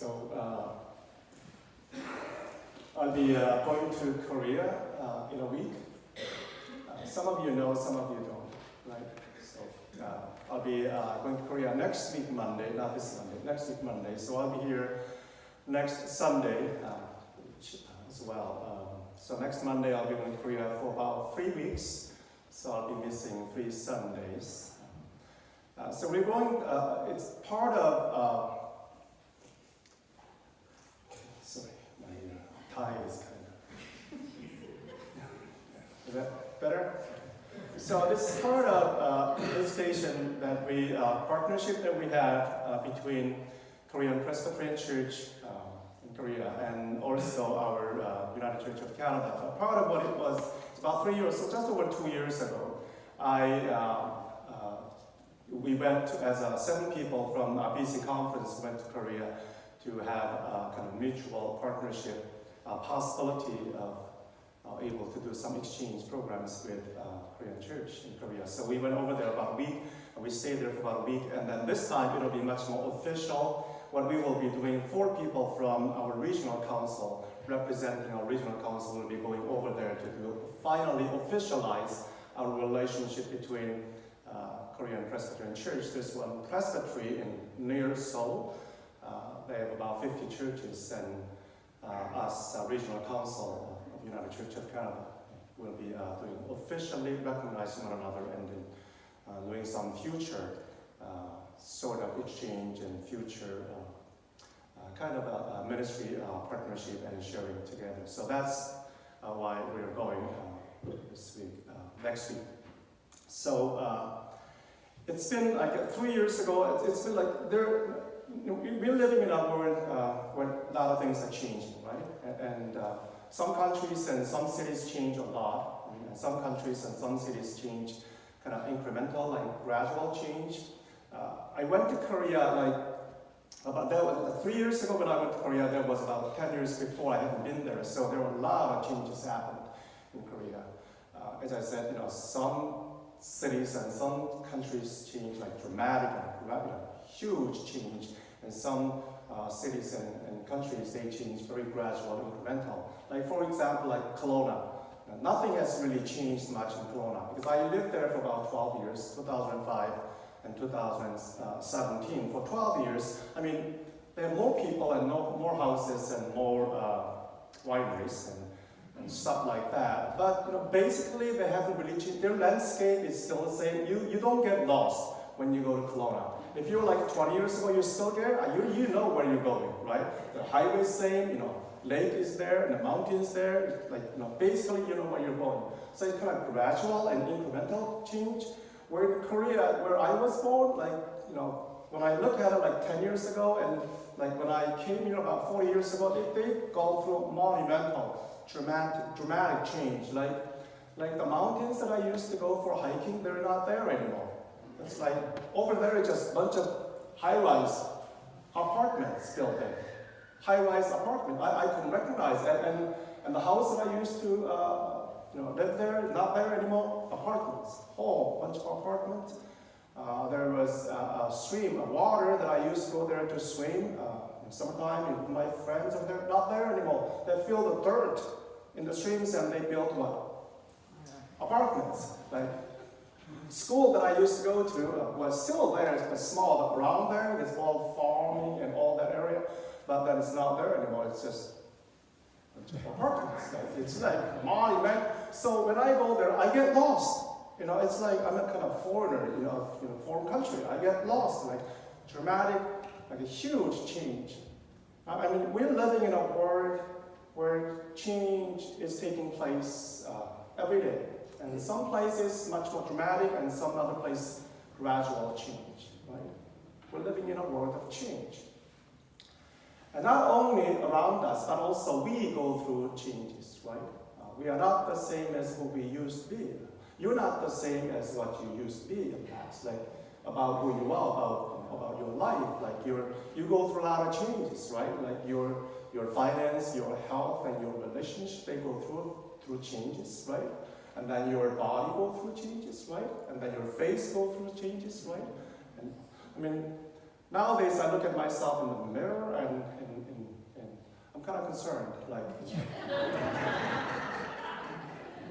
So I'll be going to Korea in a week. Some of you know, some of you don't, right? So I'll be going to Korea next week Monday, not this Monday, next week Monday. So I'll be here next Sunday as well. So next Monday I'll be going to Korea for about 3 weeks. So I'll be missing 3 Sundays. So we're going, it's part of, sorry, my tie is kind of, is that better? So this is part of this station that we, partnership that we have between Korean Presbyterian Church in Korea and also our United Church of Canada. Part of what it was, it's about 3 years, so just over 2 years ago, we went as 7 people from our BC conference went to Korea to have a kind of mutual partnership, possibility of able to do some exchange programs with Korean church in Korea. So we went over there about a week, and we stayed there for about a week, and then this time it'll be much more official. What we will be doing, 4 people from our regional council, representing our regional council, will be going over there to finally officialize our relationship between Korean Presbyterian Church. There's one presbytery near Seoul. They have about 50 churches, and us, regional council of United Church of Canada, will be doing officially recognizing one another and then doing some future sort of exchange and future kind of a ministry partnership and sharing together. So that's why we're going this week, next week. So it's been like 3 years ago. It's been like we're living in a world where a lot of things are changing, right? And some countries and some cities change a lot. And some countries and some cities change kind of incremental, like gradual change. I went to Korea about 3 years ago when I went to Korea. There was about 10 years before I hadn't been there, so there were a lot of changes happened in Korea. As I said, some cities and some countries change like dramatic, huge change, and some cities and countries, they change very gradual, incremental. Like for example, like Kelowna. Nothing has really changed much in Kelowna because I lived there for about 12 years, 2005 and 2017. For 12 years, I mean, there are more people and more houses and more wineries and stuff like that. But basically they haven't really changed. Their landscape is still the same. You don't get lost when you go to Kelowna. If you're like 20 years ago, you're still there, you know where you're going, right? The highway's same, lake is there and the mountain's there. Basically you know where you're going. So it's kind of gradual and incremental change. Where in Korea, where I was born, when I look at it like 10 years ago and like when I came here about 40 years ago, they've gone through monumental, dramatic change. Like the mountains that I used to go for hiking, they're not there anymore. It's like over there is just a bunch of high-rise apartments built there. High-rise apartment. I couldn't recognize that. And the house that I used to live there, not there anymore. Apartments, whole bunch of apartments. There was a stream of water that I used to go there to swim in summertime. And my friends are there, not there anymore. They fill the dirt in the streams and they built what? Apartments. Like school that I used to go to was still there. It was small, but around there, there's all farming and all that area. But then it's not there anymore. It's just apartments. It's like a monument. So when I go there, I get lost. It's like I'm a kind of foreigner, foreign country. I get lost, like dramatic, like a huge change. I mean, we're living in a world where change is taking place every day. And in some places, much more dramatic, and some other places, gradual change, right? We're living in a world of change. And not only around us, but also we go through changes, right? We are not the same as who we used to be. You're not the same as what you used to be in the past, like about who you are, about your life. Like you go through a lot of changes, right? Like your finance, your health, and your relationship, they go through changes, right? And then your body go through changes, right? And then your face go through changes, right? And I mean, Nowadays, I look at myself in the mirror and I'm kind of concerned. Like,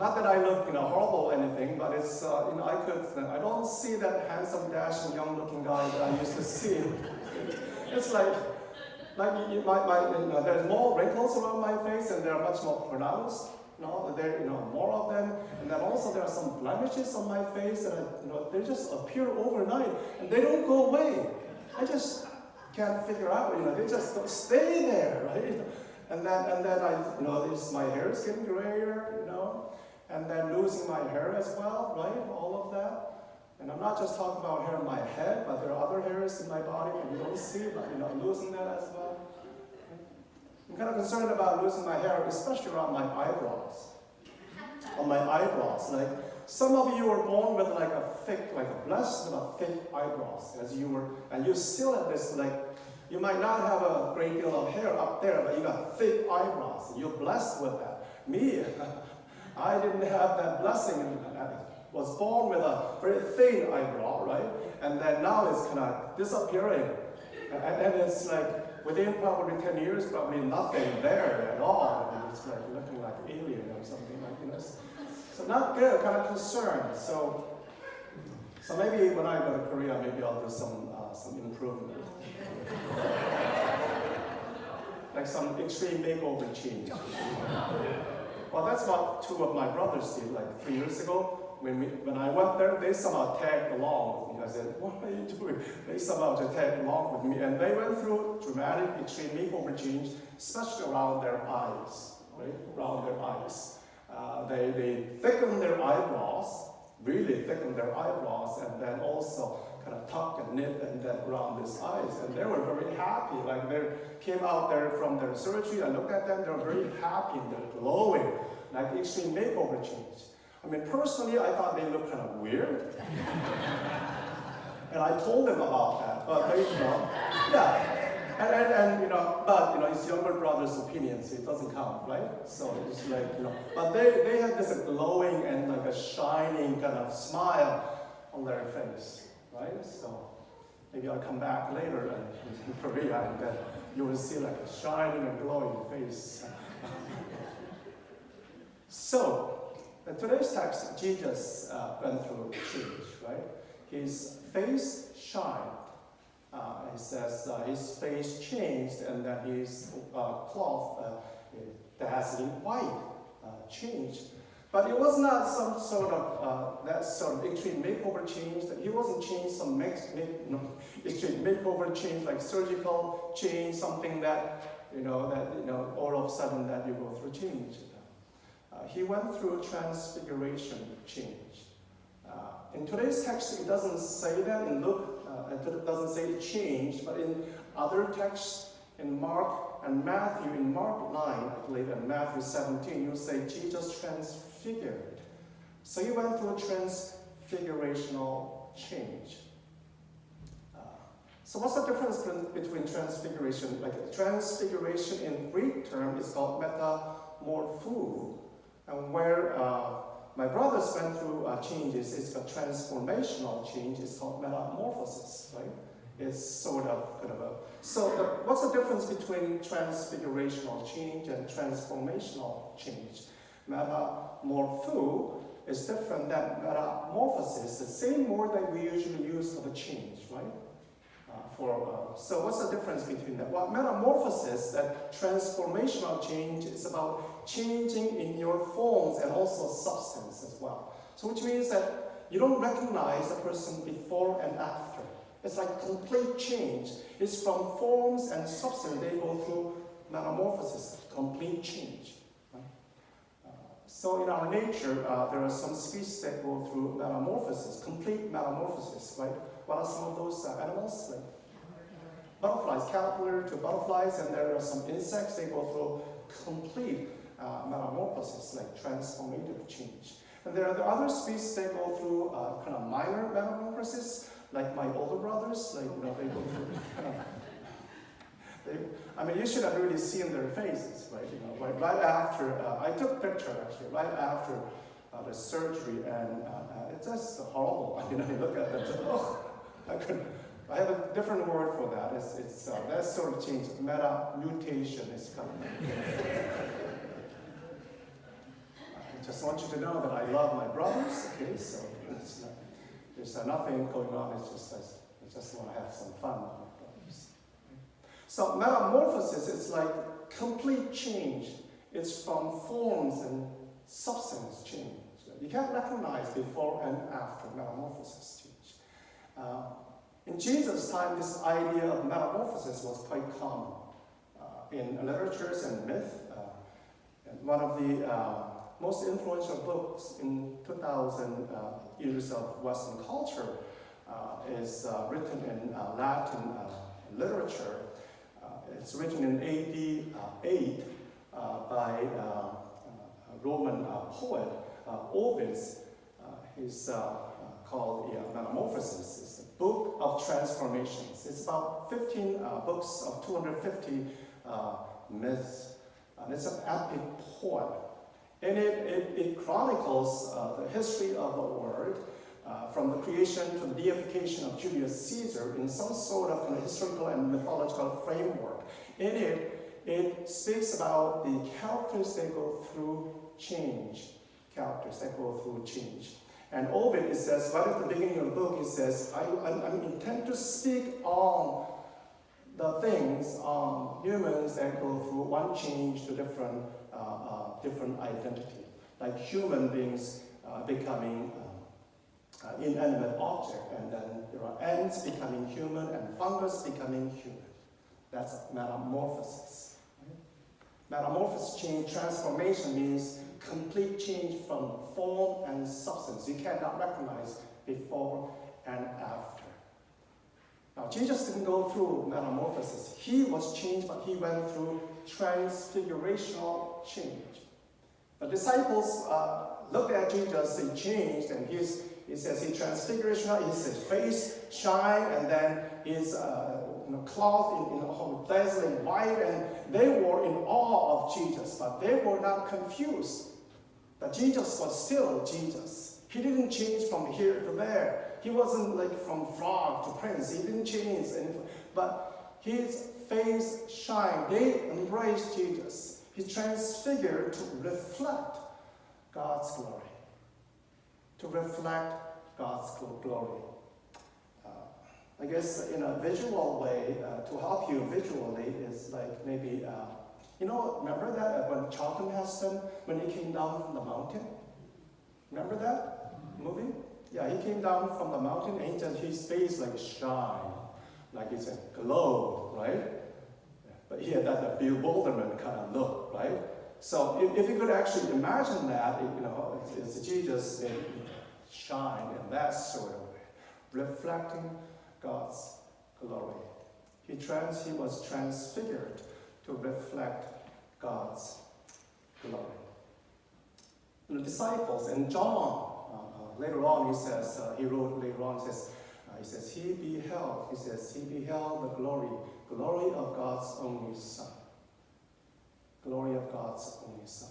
not that I look, horrible or anything, but it's, I don't see that handsome, dashing, young-looking guy that I used to see. It's like there's more wrinkles around my face, and they're much more pronounced. There, more of them, and then also there are some blemishes on my face that they just appear overnight, and they don't go away. I just can't figure out. They just don't stay there, right? And then I notice my hair is getting grayer, and then losing my hair as well, right? All of that. And I'm not just talking about hair on my head, but there are other hairs in my body that you don't see, but I'm losing that as well. I'm kind of concerned about losing my hair, especially around my eyebrows. On my eyebrows, like some of you were born with blessed with a thick eyebrows, and you still have this, you might not have a great deal of hair up there, but you got thick eyebrows, and you're blessed with that. Me, I didn't have that blessing. I was born with a very thin eyebrow, right? And then now it's kind of disappearing, and it's like, within probably 10 years, probably nothing there at all. And it's like looking like an alien or something like this. So not good, kind of concerned. So maybe when I go to Korea, maybe I'll do some improvement. Like some extreme makeover change. Well, that's what two of my brothers did, like 3 years ago. When I went there, they somehow tagged along with me. I said, what are you doing? They somehow just tagged along with me. And they went through dramatic, extreme makeover change, especially around their eyes, right? Around their eyes. They thickened their eyebrows, really thickened their eyebrows, and then also kind of tucked and knit and then around these eyes. And they were very happy. Like they came out there from their surgery, I looked at them, they were very happy, and they're glowing, like extreme makeover change. I mean, personally, I thought they looked kind of weird. And I told them about that, but they, yeah. But it's younger brother's opinion, so it doesn't count, right? So it's like, but they had this glowing and like a shining kind of smile on their face, right? So maybe I'll come back later in Korea, and then you will see like a shining and glowing face. So, in today's text, Jesus went through change, right? His face shined. It says his face changed, and then his cloth, dazzling white, changed. But it was not some sort of that sort of extreme makeover change. That he wasn't changed some extreme makeover change like surgical change, something that all of a sudden that you go through change. He went through transfiguration change. In today's text, it doesn't say that. In Luke, it doesn't say it changed, but in other texts, in Mark and Matthew, in Mark 9, I believe, and Matthew 17, you'll say Jesus transfigured. So he went through a transfigurational change. So what's the difference between transfiguration? Like transfiguration in Greek term is called metamorpho. And where my brothers went through changes, it's a transformational change. It's called metamorphosis, right? It's sort of kind of a... So what's the difference between transfigurational change and transformational change? Metamorpho is different than metamorphosis, the same word that we usually use for the change, right? So what's the difference between that? Well, metamorphosis, that transformational change, is about changing in your forms and also substance as well. So which means that you don't recognize a person before and after. It's like complete change. It's from forms and substance. They go through metamorphosis, complete change. Right? So in our nature, there are some species that go through metamorphosis, complete metamorphosis, right? What are some of those animals? Like butterflies, caterpillar to butterflies, and there are some insects, they go through complete metamorphosis, like transformative change. And there are the other species that go through kind of minor metamorphosis, like my older brothers, like they go through. I mean, you should have really seen their faces, right? Right after I took a picture actually, right after the surgery, and it's just horrible. You look at them, oh, I have a different word for that. It's that sort of change. Meta-mutation is coming. I just want you to know that I love my brothers, okay? So there's nothing going on. It's just I just want to have some fun with my brothers. So metamorphosis is like complete change. It's from forms and substance change. You can't recognize before and after metamorphosis change. In Jesus' time, this idea of metamorphosis was quite common in literatures and myth. And one of the most influential books in 2,000 years of Western culture is written in Latin literature. It's written in AD 8 by a Roman poet, Ovid. He's called Metamorphosis. It's a book of transformations. It's about 15 books of 250 myths. And it's an epic poem. And it chronicles the history of the world from the creation to the deification of Julius Caesar in some sort of historical and mythological framework. In it speaks about the characters that go through change. And Ovid, it says, right at the beginning of the book, it says, I intend to speak on the things, on humans that go through one change to different identity. Like human beings becoming inanimate object, and then there are ants becoming human and fungus becoming human. That's metamorphosis. Right? Metamorphosis change, transformation means complete change from form and substance. You cannot recognize before and after. Now, Jesus didn't go through metamorphosis. He was changed, but he went through transfigurational change. The disciples looked at Jesus, they changed, and he says he transfiguration, his face shine, and then his cloth in dazzling white, and they were in awe of Jesus, but they were not confused. That Jesus was still Jesus. He didn't change from here to there. He wasn't like from frog to prince. He didn't change anything. But his face shined. They embraced Jesus. He transfigured to reflect God's glory. To reflect God's glory. I guess in a visual way, to help you visually is like maybe remember that when Charlton Heston, when he came down from the mountain? Remember that movie? Yeah, he came down from the mountain and his face like shine, like it's a glow, right? But he had that bewilderment kind of look, right? So if you could actually imagine that, it's Jesus shine in that sort of way, reflecting God's glory. He was transfigured to reflect God's glory. And the disciples, and John, later on he says, he says, he beheld the glory of God's only Son. Glory of God's only Son.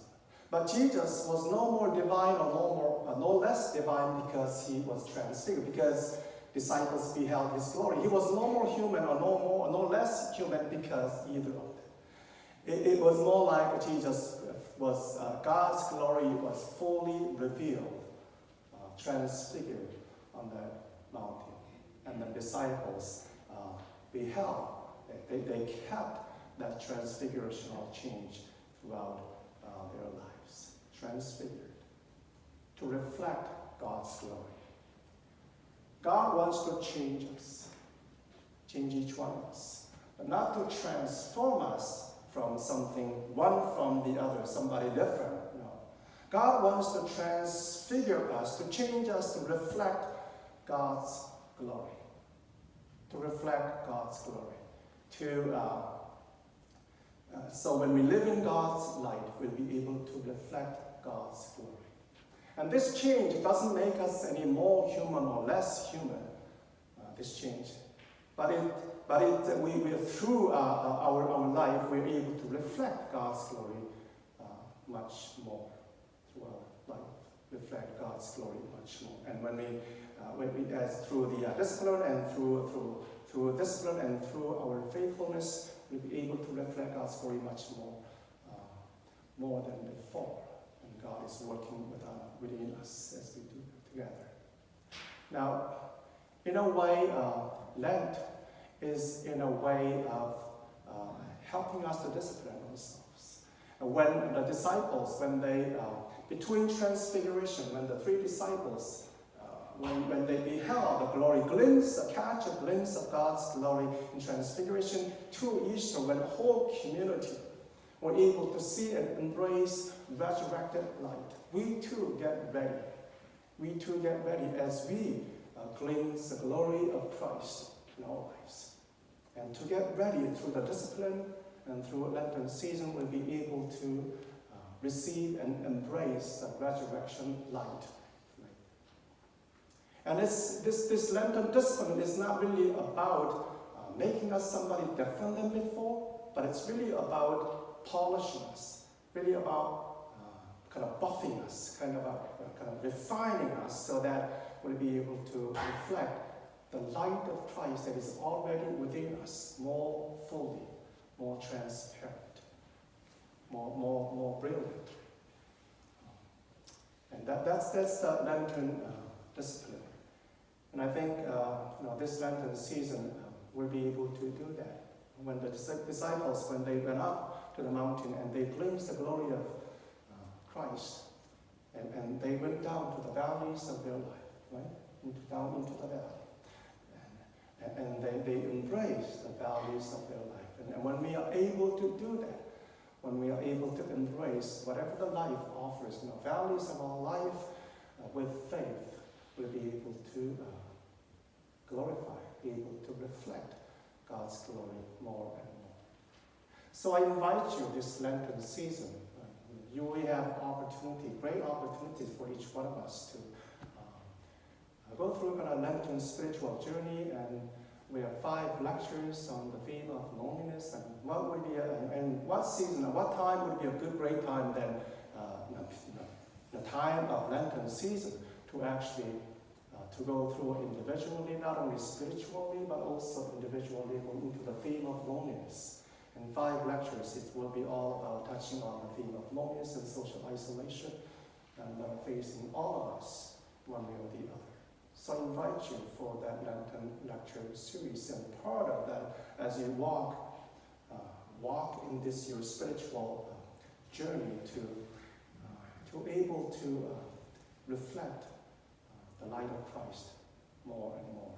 But Jesus was no more divine or no less divine because he was transfigured, because disciples beheld his glory. He was no more human or no less human because either of them. It was more like Jesus was, God's glory was fully revealed, transfigured on the mountain. And the disciples beheld, they kept that transfigurational change throughout their lives. Transfigured to reflect God's glory. God wants to change us, change each one of us, but not to transform us from one from the other, somebody different. No. God wants to transfigure us, to change us, to reflect God's glory. To reflect God's glory. So when we live in God's light, we'll be able to reflect God's glory. And this change doesn't make us any more human or less human, this change. But through our life, we're able to reflect God's glory much more through our life. Reflect God's glory much more. And when we as through the discipline and through discipline and through our faithfulness, we'll be able to reflect God's glory much more than before. And God is working within us as we do together. Now, in a way, Lent is in a way of helping us to discipline ourselves. When the disciples, between Transfiguration, when the 3 disciples, when they beheld the glory, catch a glimpse of God's glory in Transfiguration, to Easter, when the whole community were able to see and embrace resurrected light, we too get ready. We too get ready as we glimpse the glory of Christ in our lives. And to get ready through the discipline and through Lenten season, we'll be able to receive and embrace the resurrection light. And this Lenten discipline is not really about making us somebody different than before, but it's really about polishing us, really about kind of buffing us, kind of refining us, so that we'll be able to reflect the light of Christ that is already within us more fully, more transparent, more brilliant. And that's the Lenten discipline. And I think this Lenten season we'll be able to do that. When the disciples, when they went up to the mountain and they glimpsed the glory of Christ, and they went down to the valleys of their life, right? Down into the valley. And they embraced the values of their life. And when we are able to do that, when we are able to embrace whatever the life offers, values of our life with faith, we'll be able to glorify, be able to reflect God's glory more and more. So I invite you this Lenten season. You will have great opportunities for each one of us to go through a Lenten spiritual journey, and we have 5 lectures on the theme of loneliness, and what would be what season, and what time would be a great time than the time of Lenten season to actually to go through individually, not only spiritually, but also individually into the theme of loneliness. In 5 lectures, it will be all about touching on the theme of loneliness and social isolation, and facing all of us, one way or the other. So I invite you for that Lenten lecture series, and part of that, as you walk in this your spiritual journey, to able to reflect the light of Christ more and more.